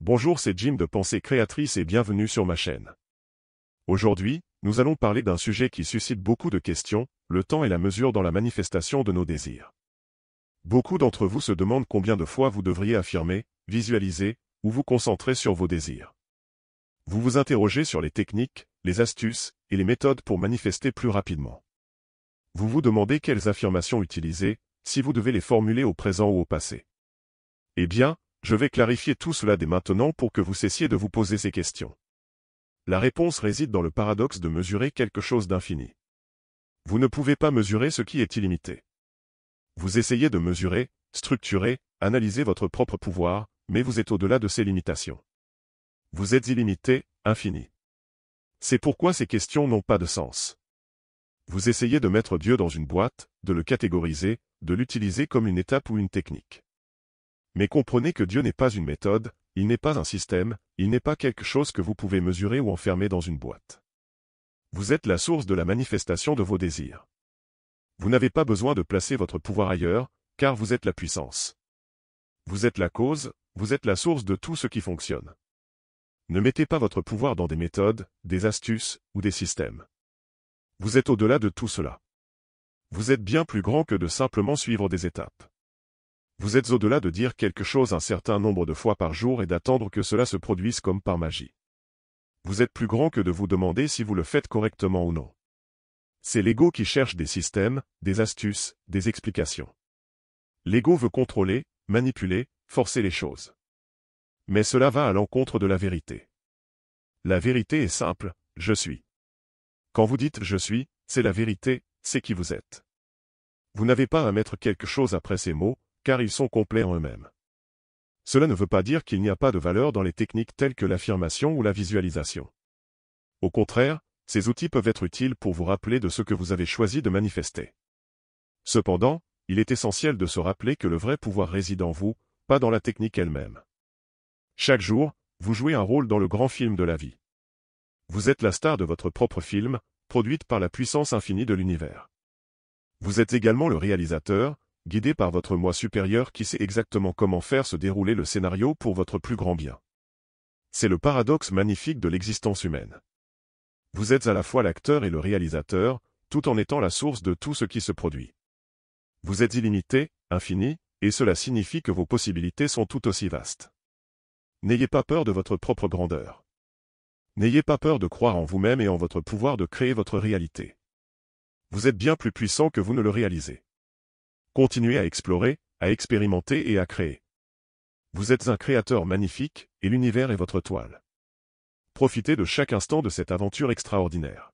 Bonjour, c'est Jim de Pensée Créatrice et bienvenue sur ma chaîne. Aujourd'hui, nous allons parler d'un sujet qui suscite beaucoup de questions, le temps et la mesure dans la manifestation de nos désirs. Beaucoup d'entre vous se demandent combien de fois vous devriez affirmer, visualiser, ou vous concentrer sur vos désirs. Vous vous interrogez sur les techniques, les astuces, et les méthodes pour manifester plus rapidement. Vous vous demandez quelles affirmations utiliser, si vous devez les formuler au présent ou au passé. Eh bien, je vais clarifier tout cela dès maintenant pour que vous cessiez de vous poser ces questions. La réponse réside dans le paradoxe de mesurer quelque chose d'infini. Vous ne pouvez pas mesurer ce qui est illimité. Vous essayez de mesurer, structurer, analyser votre propre pouvoir, mais vous êtes au-delà de ces limitations. Vous êtes illimité, infini. C'est pourquoi ces questions n'ont pas de sens. Vous essayez de mettre Dieu dans une boîte, de le catégoriser, de l'utiliser comme une étape ou une technique. Mais comprenez que Dieu n'est pas une méthode, il n'est pas un système, il n'est pas quelque chose que vous pouvez mesurer ou enfermer dans une boîte. Vous êtes la source de la manifestation de vos désirs. Vous n'avez pas besoin de placer votre pouvoir ailleurs, car vous êtes la puissance. Vous êtes la cause, vous êtes la source de tout ce qui fonctionne. Ne mettez pas votre pouvoir dans des méthodes, des astuces ou des systèmes. Vous êtes au-delà de tout cela. Vous êtes bien plus grand que de simplement suivre des étapes. Vous êtes au-delà de dire quelque chose un certain nombre de fois par jour et d'attendre que cela se produise comme par magie. Vous êtes plus grand que de vous demander si vous le faites correctement ou non. C'est l'ego qui cherche des systèmes, des astuces, des explications. L'ego veut contrôler, manipuler, forcer les choses. Mais cela va à l'encontre de la vérité. La vérité est simple, je suis. Quand vous dites « je suis », c'est la vérité, c'est qui vous êtes. Vous n'avez pas à mettre quelque chose après ces mots, car ils sont complets en eux-mêmes. Cela ne veut pas dire qu'il n'y a pas de valeur dans les techniques telles que l'affirmation ou la visualisation. Au contraire, ces outils peuvent être utiles pour vous rappeler de ce que vous avez choisi de manifester. Cependant, il est essentiel de se rappeler que le vrai pouvoir réside en vous, pas dans la technique elle-même. Chaque jour, vous jouez un rôle dans le grand film de la vie. Vous êtes la star de votre propre film, produite par la puissance infinie de l'univers. Vous êtes également le réalisateur, guidé par votre moi supérieur qui sait exactement comment faire se dérouler le scénario pour votre plus grand bien. C'est le paradoxe magnifique de l'existence humaine. Vous êtes à la fois l'acteur et le réalisateur, tout en étant la source de tout ce qui se produit. Vous êtes illimité, infini, et cela signifie que vos possibilités sont tout aussi vastes. N'ayez pas peur de votre propre grandeur. N'ayez pas peur de croire en vous-même et en votre pouvoir de créer votre réalité. Vous êtes bien plus puissant que vous ne le réalisez. Continuez à explorer, à expérimenter et à créer. Vous êtes un créateur magnifique, et l'univers est votre toile. Profitez de chaque instant de cette aventure extraordinaire.